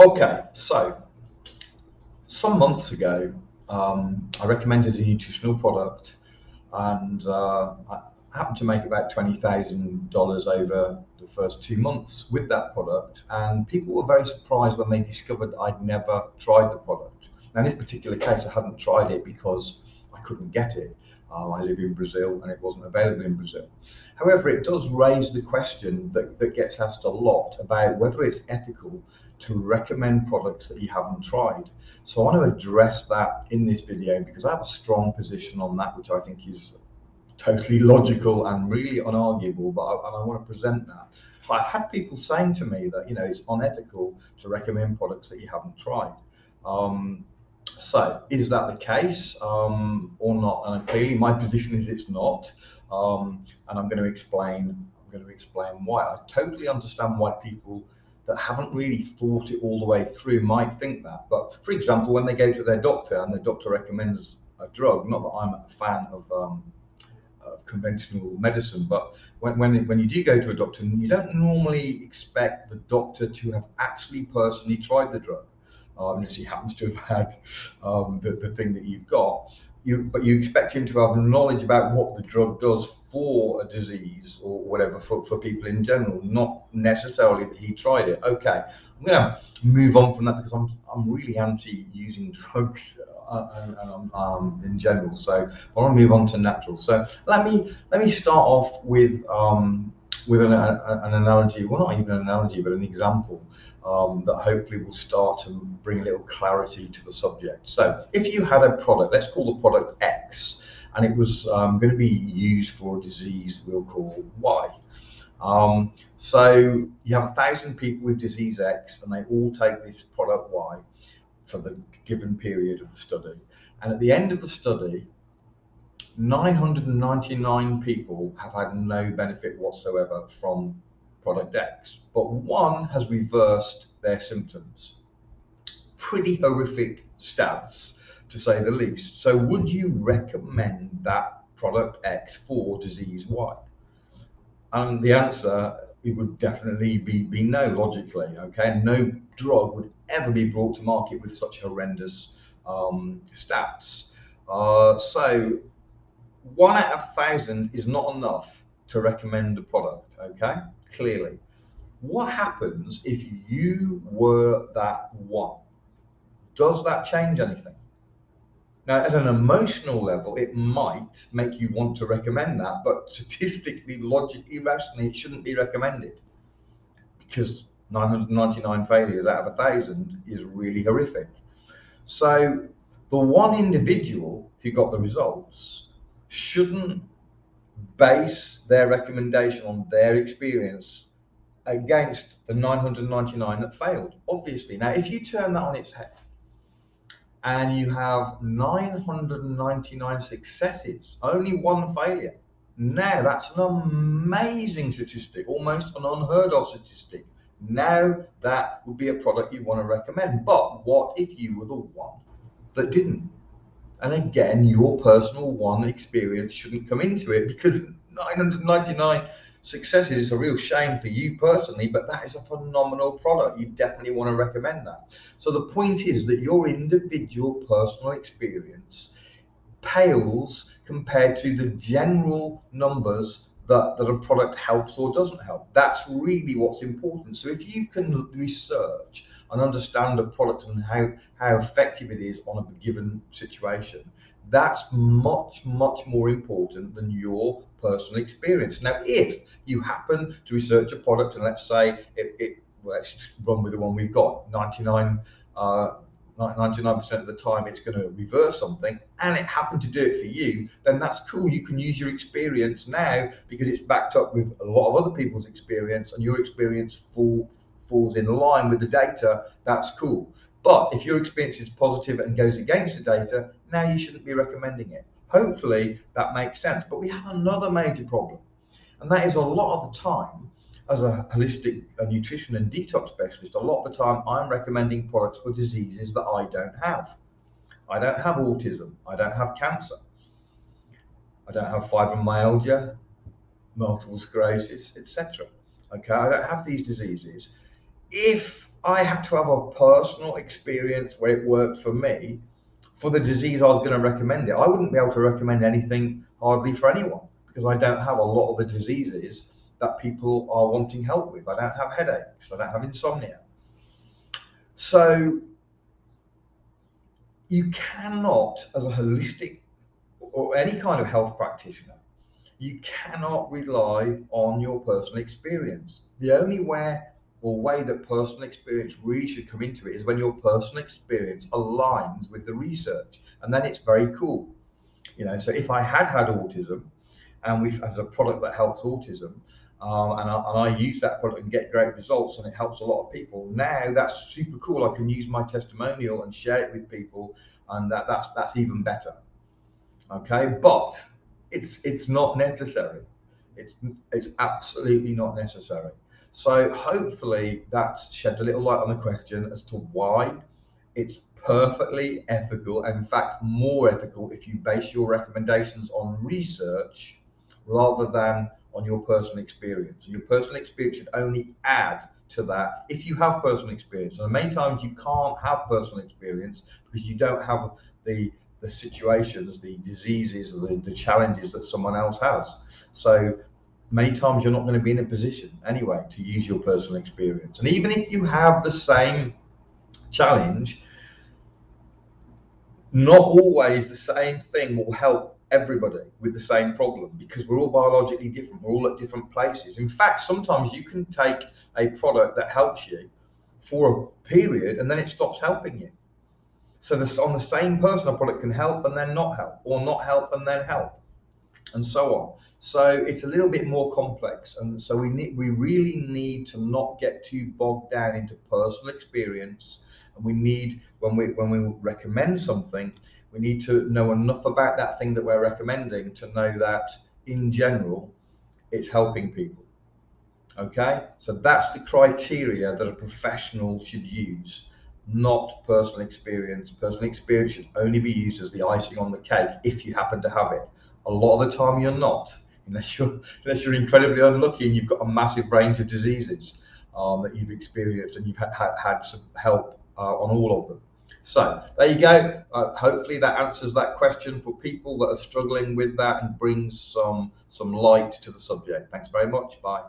Okay, so some months ago, I recommended a nutritional product, and I happened to make about $20,000 over the first 2 months with that product. And people were very surprised when they discovered I'd never tried the product. Now, in this particular case, I hadn't tried it because I couldn't get it. I live in Brazil and it wasn't available in Brazil. However, it does raise the question that gets asked a lot about whether it's ethical to recommend products that you haven't tried. So I want to address that in this video because I have a strong position on that, which I think is totally logical and really unarguable, and I want to present that. But I've had people saying to me that it's unethical to recommend products that you haven't tried. So is that the case or not? And clearly my position is it's not, and I'm going to explain. Why. I totally understand why people that haven't really thought it all the way through might think that. But for example, when they go to their doctor and the doctor recommends a drug, not that I'm a fan of conventional medicine, but when you do go to a doctor, you don't normally expect the doctor to have actually personally tried the drug, unless he happens to have had the thing that you've got. But you expect him to have knowledge about what the drug does for a disease or whatever for people in general, not necessarily that he tried it. Okay, I'm going to move on from that because I'm really anti using drugs and in general. So I want to move on to natural. So let me start off with an analogy. Well, not even an analogy, but an example that hopefully will start to bring a little clarity to the subject. So if you had a product, let's call the product X, and it was going to be used for a disease we'll call Y. So you have 1,000 people with disease X, and they all take this product Y for the given period of the study. And at the end of the study, 999 people have had no benefit whatsoever from product X, but one has reversed their symptoms. Pretty horrific stats, to say the least. So would you recommend that product X for disease Y? And the answer, it would definitely be no, logically. Okay, no drug would ever be brought to market with such horrendous stats. So 1 out of 1,000 is not enough to recommend a product. Okay, clearly. What happens if you were that one? Does that change anything? Now, at an emotional level, it might make you want to recommend that, but statistically, logically, rationally, it shouldn't be recommended because 999 failures out of 1,000 is really horrific. So the one individual who got the results shouldn't base their recommendation on their experience against the 999 that failed, obviously. Now, if you turn that on its head, and you have 999 successes, only one failure. Now that's an amazing statistic, almost an unheard of statistic. Now that would be a product you want to recommend. But what if you were the one that didn't? And again, your personal one experience shouldn't come into it because 999 successes is a real shame for you personally, but that is a phenomenal product. You definitely want to recommend that. So the point is that your individual personal experience pales compared to the general numbers that a product helps or doesn't help. That's really what's important. So if you can research and understand a product and how effective it is on a given situation, that's much more important than your personal experience. Now, if you happen to research a product and let's say let's just run with the one we've got, 99% of the time it's going to reverse something, and it happened to do it for you, then that's cool. You can use your experience now because it's backed up with a lot of other people's experience, and your experience falls in line with the data. That's cool. But if your experience is positive and goes against the data, now you shouldn't be recommending it. Hopefully that makes sense. But we have another major problem, and that is a lot of the time, as a holistic nutrition and detox specialist, a lot of the time I'm recommending products for diseases that I don't have. I don't have autism. I don't have cancer. I don't have fibromyalgia, multiple sclerosis, etc. Okay, I don't have these diseases. if I had to have a personal experience where it worked for me, for the disease I was going to recommend it, I wouldn't be able to recommend anything hardly for anyone, because I don't have a lot of the diseases that people are wanting help with. I don't have headaches, I don't have insomnia. So you cannot, as a holistic or any kind of health practitioner, you cannot rely on your personal experience. The only way that personal experience really should come into it is when your personal experience aligns with the research, and then it's very cool. So if I had autism, and we've as a product that helps autism, and I use that product and get great results, and it helps a lot of people. Now that's super cool. I can use my testimonial and share it with people, and that's even better. Okay, but it's not necessary. It's absolutely not necessary. So hopefully that sheds a little light on the question as to why it's perfectly ethical, and in fact more ethical, if you base your recommendations on research rather than on your personal experience. Your personal experience should only add to that if you have personal experience. And many times you can't have personal experience because you don't have the situations, the diseases, the challenges that someone else has. So many times you're not going to be in a position anyway to use your personal experience. And even if you have the same challenge, not always the same thing will help everybody with the same problem, because we're all biologically different. We're all at different places. In fact, sometimes you can take a product that helps you for a period and then it stops helping you. So on the same person, a product can help and then not help, or not help and then help, and so on. So it's a little bit more complex, and so we really need to not get too bogged down into personal experience. And we need, when we recommend something, we need to know enough about that thing that we're recommending to know that in general it's helping people. Okay, so that's the criteria that a professional should use, not personal experience. Personal experience should only be used as the icing on the cake if you happen to have it. A lot of the time you're not, unless you're incredibly unlucky and you've got a massive range of diseases that you've experienced, and you've had some help on all of them. So there you go. Hopefully that answers that question for people that are struggling with that and brings some light to the subject. Thanks very much. Bye.